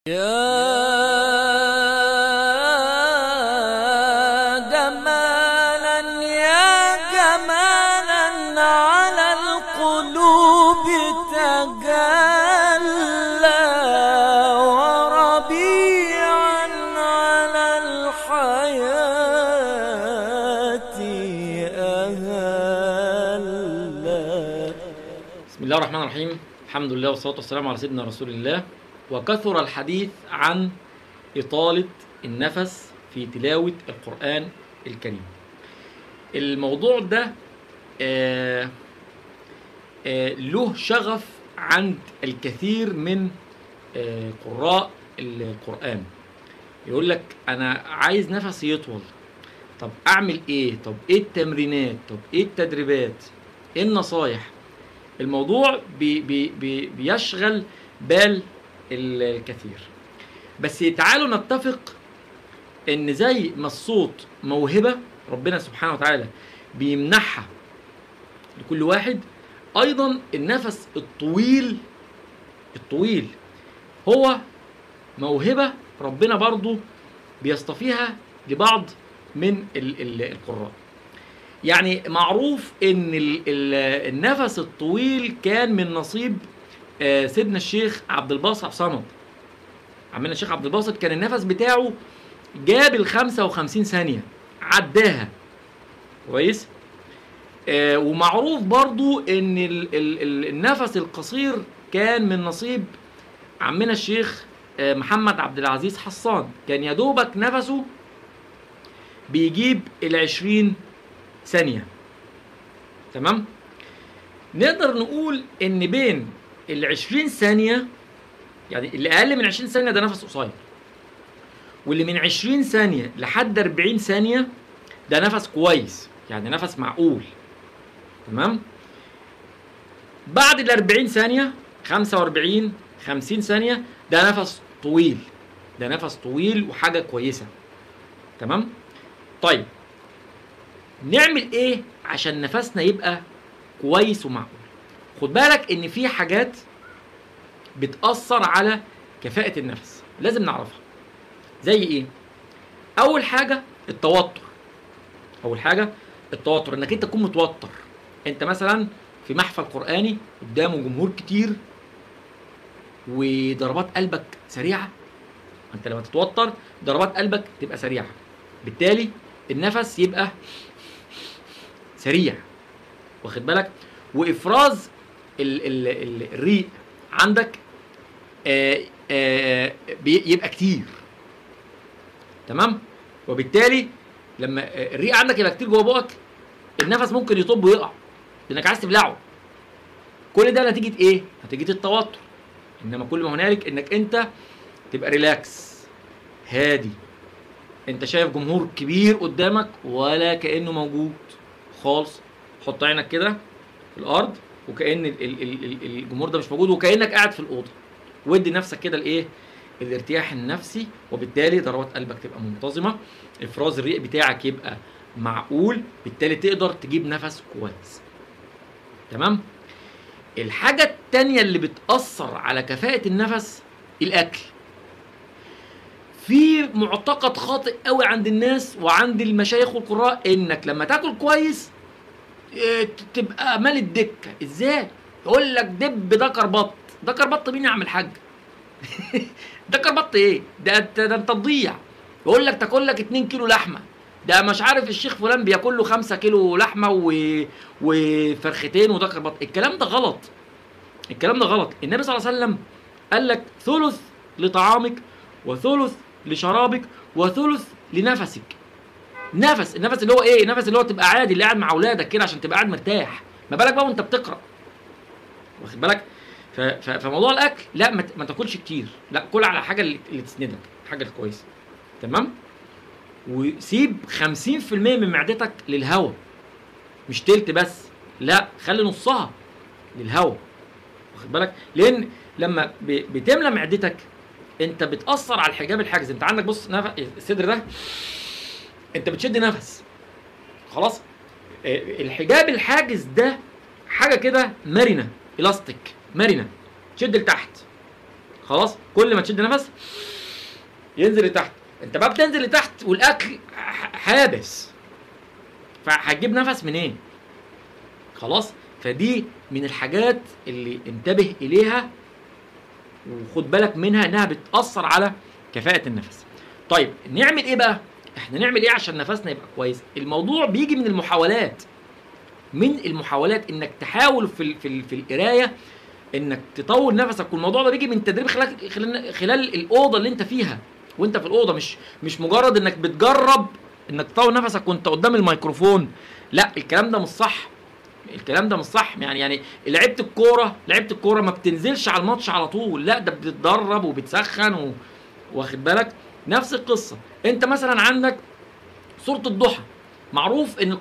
يا جمالا يا جمالا على القلوب تجلى وربيعا على الحياة أهلا. بسم الله الرحمن الرحيم. الحمد لله والصلاة والسلام على سيدنا رسول الله. وكثر الحديث عن إطالة النفس في تلاوة القرآن الكريم. الموضوع ده له شغف عند الكثير من قراء القرآن. يقول لك أنا عايز نفسي يطول، طب أعمل إيه؟ طب إيه التمرينات؟ طب إيه التدريبات؟ إيه النصايح؟ الموضوع بيشغل بال الكثير. بس تعالوا نتفق ان زي ما الصوت موهبة ربنا سبحانه وتعالى بيمنحها لكل واحد، ايضا النفس الطويل هو موهبة ربنا برضو بيصطفيها لبعض من القراء. يعني معروف ان النفس الطويل كان من نصيب سيدنا الشيخ عبد الباسط صمد. عمنا الشيخ عبد الباسط كان النفس بتاعه جاب 55 ثانية، عداها كويس. ومعروف برضو ان النفس القصير كان من نصيب عمنا الشيخ محمد عبد العزيز حسان، كان يدوبك نفسه بيجيب 20 ثانية. تمام؟ نقدر نقول ان بين 20 ثانية، يعني اللي اقل من 20 ثانية ده نفس قصير، واللي من 20 ثانية لحد 40 ثانية ده نفس كويس، يعني نفس معقول. تمام؟ بعد ال 40 ثانية 45 50 ثانية ده نفس طويل، ده نفس طويل وحاجة كويسة. تمام؟ طيب نعمل ايه عشان نفسنا يبقى كويس ومعقول؟ خد بالك ان في حاجات بتأثر على كفاءة النفس لازم نعرفها. زي ايه؟ اول حاجة التوتر. انك انت تكون متوتر. انت مثلا في محفل قرآني قدامه جمهور كتير وضربات قلبك سريعة. انت لما تتوتر ضربات قلبك تبقى سريعة، بالتالي النفس يبقى سريع. واخد بالك؟ وافراز الريق عندك يبقى كتير. تمام؟ وبالتالي لما الريق عندك يبقى كتير جوه بقك، النفس ممكن يطب ويقع لانك عايز تبلعه. كل ده نتيجة ايه؟ نتيجة التوتر. انما كل ما هنالك انك انت تبقى ريلاكس، هادي. انت شايف جمهور كبير قدامك ولا كأنه موجود خالص. حط عينك كده في الارض وكأن الجمهور ده مش موجود، وكأنك قاعد في الأوضة. ودي نفسك كده الايه؟ الارتياح النفسي، وبالتالي ضربات قلبك تبقى منتظمة، افراز الرئة بتاعك يبقى معقول، بالتالي تقدر تجيب نفس كويس. تمام؟ الحاجة التانية اللي بتأثر على كفاءة النفس الأكل. في معتقد خاطئ قوي عند الناس وعند المشايخ والقراء انك لما تاكل كويس تبقى مال الدكه. ازاي؟ يقول لك دب دكر بط. دكر بط مين يا عم الحاج؟ دكر بط ايه؟ ده انت تضيع. يقول لك تاكل لك 2 كيلو لحمه، ده مش عارف الشيخ فلان بياكل له 5 كيلو لحمه وفرختين ودكر بط. الكلام ده غلط. النبي صلى الله عليه وسلم قال لك ثلث لطعامك وثلث لشرابك وثلث لنفسك. النفس اللي هو ايه؟ النفس اللي هو تبقى عادي، اللي قاعد مع اولادك كده عشان تبقى قاعد مرتاح. ما بالك بقى وانت بتقرا؟ واخد بالك؟ فموضوع الاكل لا، ما تاكلش كتير، لا كل على حاجه اللي تسندك، حاجه كويسه. تمام؟ وسيب 50% من معدتك للهواء، مش تلت بس، لا خلي نصها للهواء. واخد بالك؟ لان لما بتملى معدتك انت بتاثر على الحجاب الحاجز. انت عندك بص الصدر ده انت بتشد نفس، خلاص. الحجاب الحاجز ده حاجه كده مرنه، الاستيك مرنه، تشد لتحت، خلاص كل ما تشد نفس ينزل لتحت. انت بقى بتنزل لتحت والاكل حابس، فهتجيب نفس منين؟ خلاص. فدي من الحاجات اللي انتبه اليها وخد بالك منها، انها بتأثر على كفاءة النفس. طيب نعمل ايه بقى؟ احنا نعمل ايه عشان نفسنا يبقى كويس؟ الموضوع بيجي من المحاولات، انك تحاول في القرايه انك تطول نفسك، والموضوع ده بيجي من تدريب خلال الاوضه اللي انت فيها، وانت في الاوضه، مش مجرد انك بتجرب انك تطول نفسك وانت قدام الميكروفون. لا، الكلام ده مش صح، يعني لعيبه الكوره ما بتنزلش على الماتش على طول، لا ده بتتدرب وبتسخن واخد بالك. نفس القصه، انت مثلا عندك سوره الضحى، معروف ان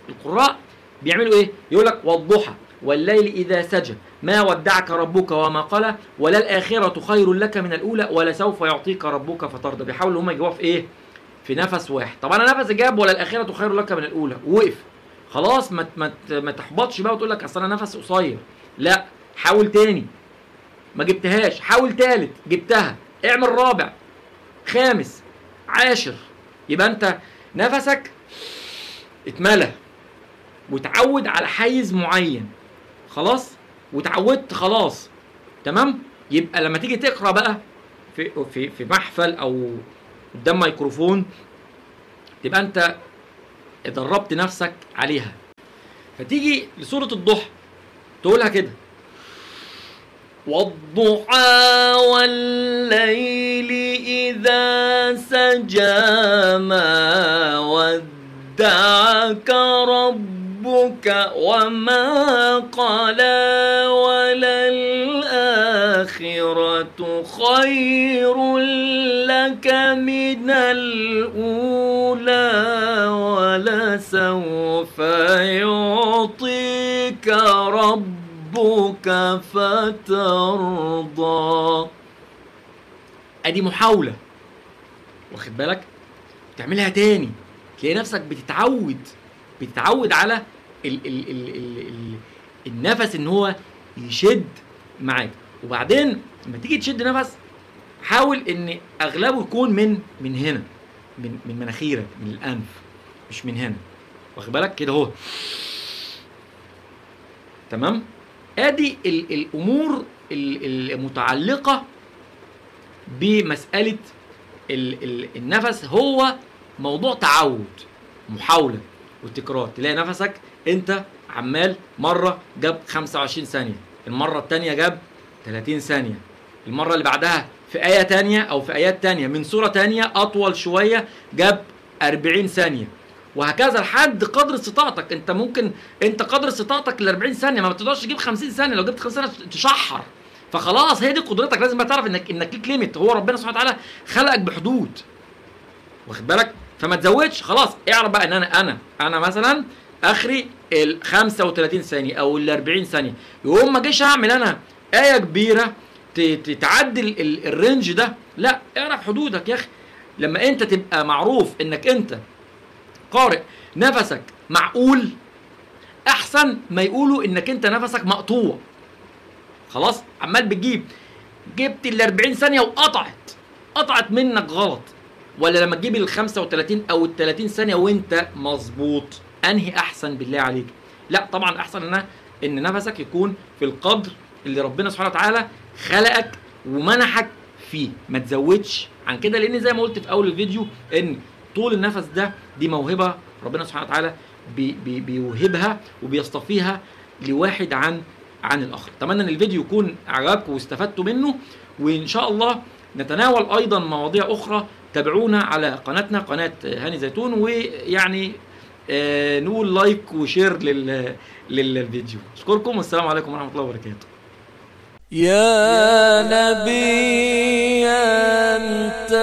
القراء بيعملوا ايه؟ يقول لك والضحى والليل اذا سجى ما ودعك ربك وما قلى وللآخرة خير لك من الاولى ولسوف يعطيك ربك فترضى. بيحاولوا هم يجيبوها في ايه؟ في نفس واحد. طب انا نفس جاب وللآخرة خير لك من الاولى ووقف، خلاص ما تحبطش بقى وتقول لك اصل انا نفس قصير، لا، حاول تاني ما جبتهاش، حاول تالت جبتها، اعمل رابع خامس عاشر، يبقى انت نفسك اتملى وتعود على حيز معين، خلاص وتعودت خلاص تمام. يبقى لما تيجي تقرا بقى في محفل او قدام ميكروفون تبقى انت دربت نفسك عليها. فتيجي لسورة الضحى تقولها كده: والضحى والليل إذا سجى ما ودعك ربك وما قلى وللآخرة خير لك من الأولى ولسوف يعطيك ربك فترضى. ادي محاولة، واخد بالك؟ تعملها تاني تلاقي نفسك بتتعود على النفس ان هو يشد معاك. وبعدين لما تيجي تشد نفس حاول ان اغلبه يكون من هنا، من مناخيرك، من الانف، مش من هنا، واخد بالك كده اهو. تمام. ادي الامور المتعلقه بمساله النفس. هو موضوع تعود، محاوله وتكرار. تلاقي نفسك انت عمال مره جاب 25 ثانيه، المره الثانيه جاب 30 ثانيه، المره اللي بعدها في ايه ثانيه او في ايات ثانيه من سوره ثانيه اطول شويه جاب 40 ثانيه، وهكذا لحد قدر استطاعتك. انت ممكن انت قدر استطاعتك ل 40 ثانيه، ما بتقدرش تجيب 50 ثانيه، لو جبت 50 ثانيه تشحر. فخلاص هي دي قدرتك، لازم تعرف انك ليك ليميت. هو ربنا سبحانه وتعالى خلقك بحدود، واخد بالك؟ فما تزودش. خلاص اعرف بقى ان انا مثلا اخري ال 35 ثانيه او ال 40 ثانيه، يقوم ما اجيش اعمل انا ايه كبيره تعدل الرينج ده. لا، اعرف حدودك يا اخي. لما انت تبقى معروف انك انت قارئ نفسك معقول، احسن ما يقولوا انك انت نفسك مقطوع. خلاص عمال جبت ال 40 ثانيه وقطعت منك غلط، ولا لما تجيب ال 35 او ال 30 ثانيه وانت مظبوط، انهي احسن بالله عليك؟ لا طبعا احسن ان نفسك يكون في القدر اللي ربنا سبحانه وتعالى خلقك ومنحك فيه، ما تزودش عن كده، لان زي ما قلت في اول الفيديو ان طول النفس دي موهبه ربنا سبحانه وتعالى بيوهبها وبيصطفيها لواحد عن الاخر. اتمنى ان الفيديو يكون عجبكم واستفدتوا منه، وان شاء الله نتناول ايضا مواضيع اخرى. تابعونا على قناتنا، قناه هاني زيتون، ويعني نقول لايك وشير للفيديو. اشكركم والسلام عليكم ورحمه الله وبركاته. يا نبي أنت